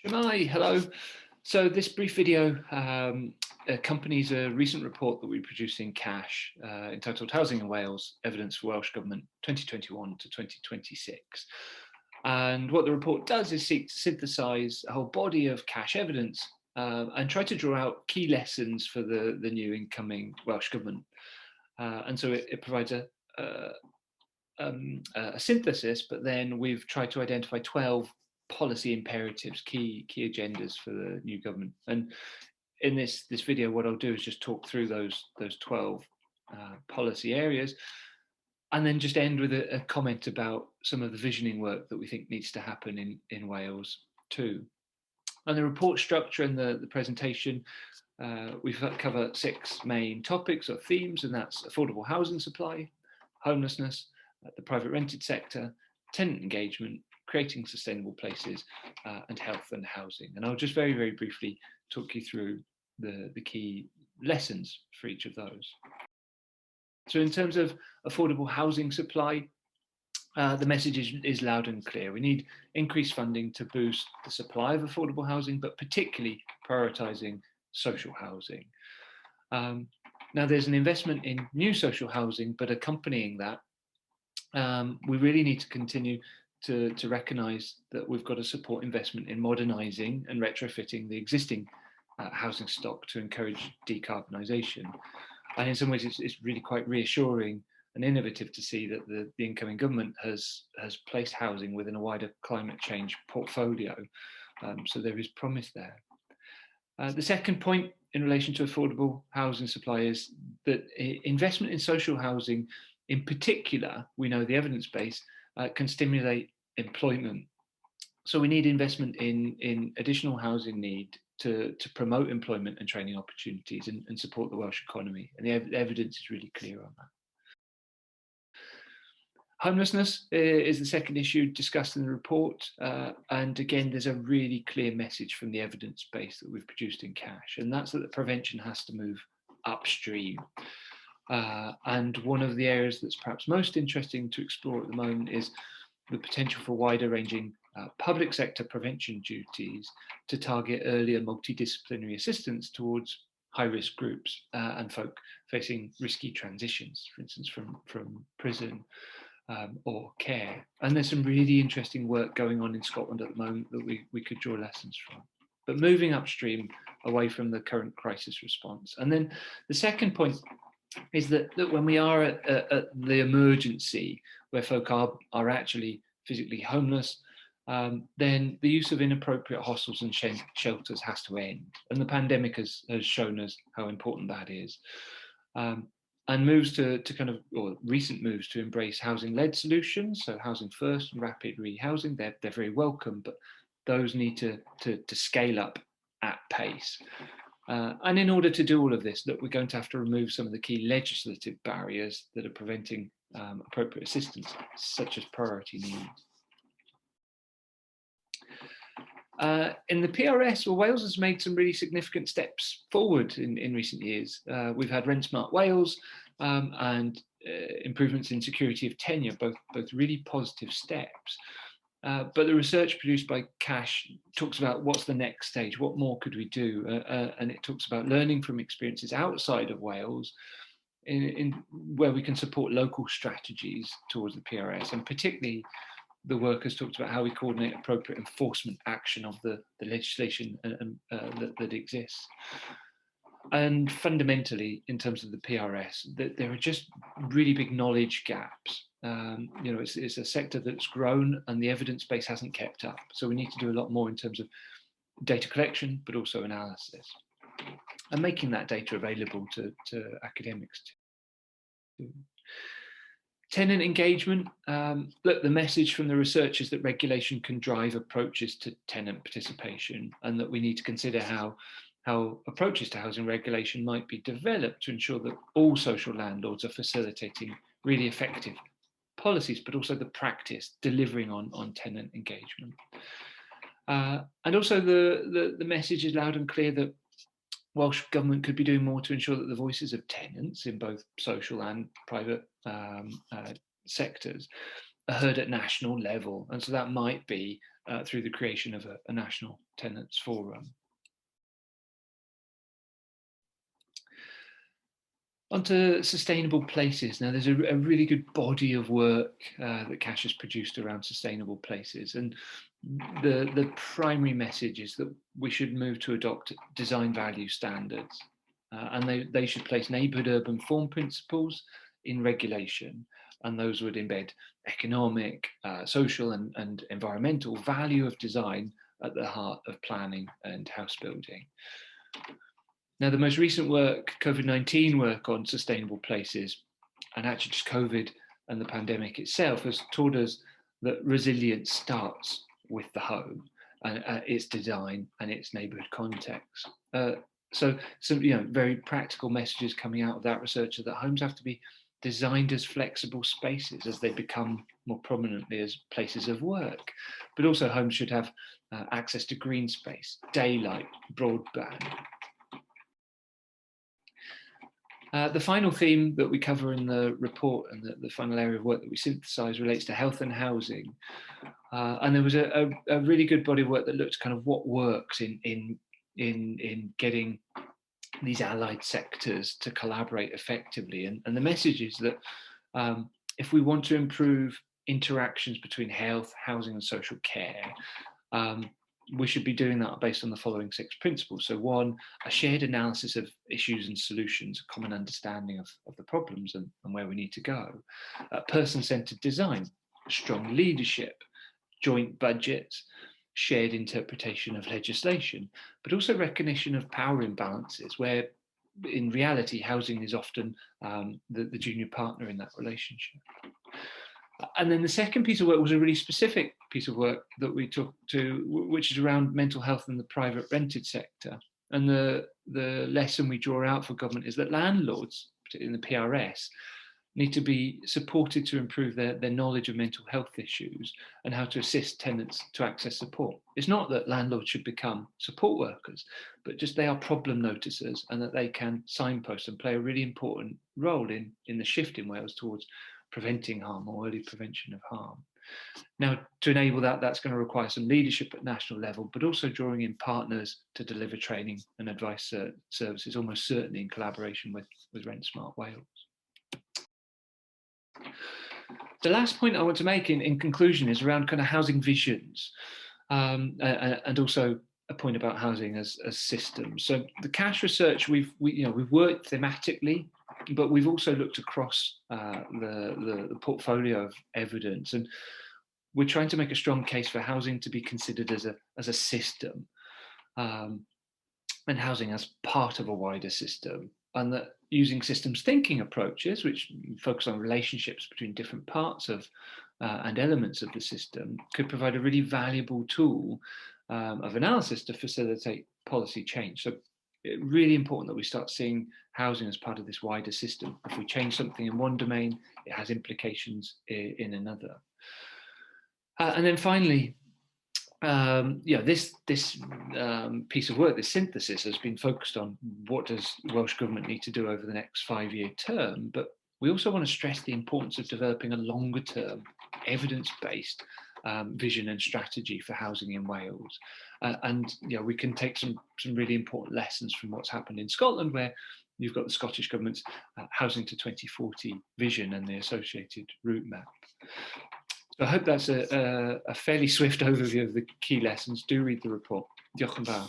Shemai, hello. So this brief video accompanies a recent report that we produced in Cash entitled Housing in Wales, Evidence for Welsh Government 2021 to 2026. And what the report does is seek to synthesise a whole body of Cash evidence and try to draw out key lessons for the new incoming Welsh Government. And so it provides a synthesis, but then we've tried to identify 12 policy imperatives, key agendas for the new government. And in this video, what I'll do is just talk through those 12 policy areas, and then just end with a comment about some of the visioning work that we think needs to happen in Wales too. And the report structure and the presentation, we've covered 6 main topics or themes, and that's affordable housing supply, homelessness, the private rented sector, tenant engagement, creating sustainable places, and health and housing. And I'll just very, very briefly talk you through the key lessons for each of those. So in terms of affordable housing supply, the message is loud and clear. We need increased funding to boost the supply of affordable housing, but particularly prioritising social housing. Now there's an investment in new social housing, but accompanying that, we really need to continue to recognise that we've got to support investment in modernising and retrofitting the existing housing stock to encourage decarbonisation. And in some ways, it's really quite reassuring and innovative to see that the incoming government has placed housing within a wider climate change portfolio. So there is promise there. The second point in relation to affordable housing supply is that investment in social housing, in particular, we know the evidence base can stimulate employment. So we need investment in additional housing need to promote employment and training opportunities and support the Welsh economy. And the evidence is really clear on that. Homelessness is the second issue discussed in the report. And again, there's a really clear message from the evidence base that we've produced in Cash, and that's that the prevention has to move upstream. And one of the areas that's perhaps most interesting to explore at the moment is the potential for wider ranging public sector prevention duties to target earlier multidisciplinary assistance towards high-risk groups and folk facing risky transitions, for instance, from prison or care. And there's some really interesting work going on in Scotland at the moment that we could draw lessons from. But moving upstream away from the current crisis response. And then the second point is that when we are at the emergency, where folk are actually physically homeless, then the use of inappropriate hostels and shelters has to end. And the pandemic has shown us how important that is. And moves to or recent moves to embrace housing-led solutions, so housing first and rapid rehousing, they're very welcome, but those need to scale up at pace. And in order to do all of this, we're going to have to remove some of the key legislative barriers that are preventing appropriate assistance, such as priority needs. In the PRS, well, Wales has made some really significant steps forward in recent years. We've had Rent Smart Wales and improvements in security of tenure, both really positive steps. But the research produced by Cash talks about what's the next stage, what more could we do? And it talks about learning from experiences outside of Wales in where we can support local strategies towards the PRS, and particularly the work has talked about how we coordinate appropriate enforcement action of the legislation that exists. And fundamentally, in terms of the PRS, that there are just really big knowledge gaps. It's a sector that's grown and the evidence base hasn't kept up. So we need to do a lot more in terms of data collection, but also analysis, and making that data available to academics too. Tenant engagement. Look, the message from the research is that regulation can drive approaches to tenant participation, and that we need to consider how approaches to housing regulation might be developed to ensure that all social landlords are facilitating really effective policies, but also the practice delivering on tenant engagement. And also the message is loud and clear that Welsh Government could be doing more to ensure that the voices of tenants in both social and private sectors heard at national level. And so that might be through the creation of a national tenants forum. Onto sustainable places. Now, there's a really good body of work that Cash has produced around sustainable places. And the primary message is that we should move to adopt design value standards. And they should place neighbourhood urban form principles in regulation. And those would embed economic, social and environmental value of design at the heart of planning and house building. Now, the most recent work, COVID-19 work on sustainable places, and actually just COVID and the pandemic itself, has taught us that resilience starts with the home and its design and its neighbourhood context. So some very practical messages coming out of that research are that homes have to be designed as flexible spaces as they become more prominently as places of work. But also homes should have access to green space, daylight, broadband. The final theme that we cover in the report and the final area of work that we synthesize relates to health and housing. And there was a really good body of work that looked kind of what works in getting these allied sectors to collaborate effectively. And the message is that if we want to improve interactions between health, housing and social care, we should be doing that based on the following 6 principles. So 1, a shared analysis of issues and solutions, a common understanding of the problems and where we need to go. Person-centered design, strong leadership, joint budgets, shared interpretation of legislation, but also recognition of power imbalances where in reality housing is often the junior partner in that relationship. And then the second piece of work was a really specific piece of work that we took to, which is around mental health in the private rented sector. And the lesson we draw out for government is that landlords, particularly in the PRS, need to be supported to improve their knowledge of mental health issues and how to assist tenants to access support. It's not that landlords should become support workers, but just they are problem noticers and that they can signpost and play a really important role in the shift in Wales towards preventing harm or early prevention of harm. Now, to enable that, that's going to require some leadership at national level, but also drawing in partners to deliver training and advice services, almost certainly in collaboration with Rent Smart Wales. The last point I want to make in conclusion is around kind of housing visions, and also a point about housing as systems. So the Cash research, we've worked thematically, but we've also looked across the portfolio of evidence, and we're trying to make a strong case for housing to be considered as a system, and housing as part of a wider system, and that using systems thinking approaches, which focus on relationships between different parts of and elements of the system, could provide a really valuable tool of analysis to facilitate policy change. So it's really important that we start seeing housing as part of this wider system. If we change something in one domain, it has implications in another. And then finally, this piece of work, this synthesis, has been focused on what does Welsh Government need to do over the next 5-year term, but we also want to stress the importance of developing a longer term, evidence-based vision and strategy for housing in Wales. And we can take some really important lessons from what's happened in Scotland, where you've got the Scottish Government's Housing to 2040 vision and the associated route map. So I hope that's a fairly swift overview of the key lessons. Do read the report. Diolch yn fawr.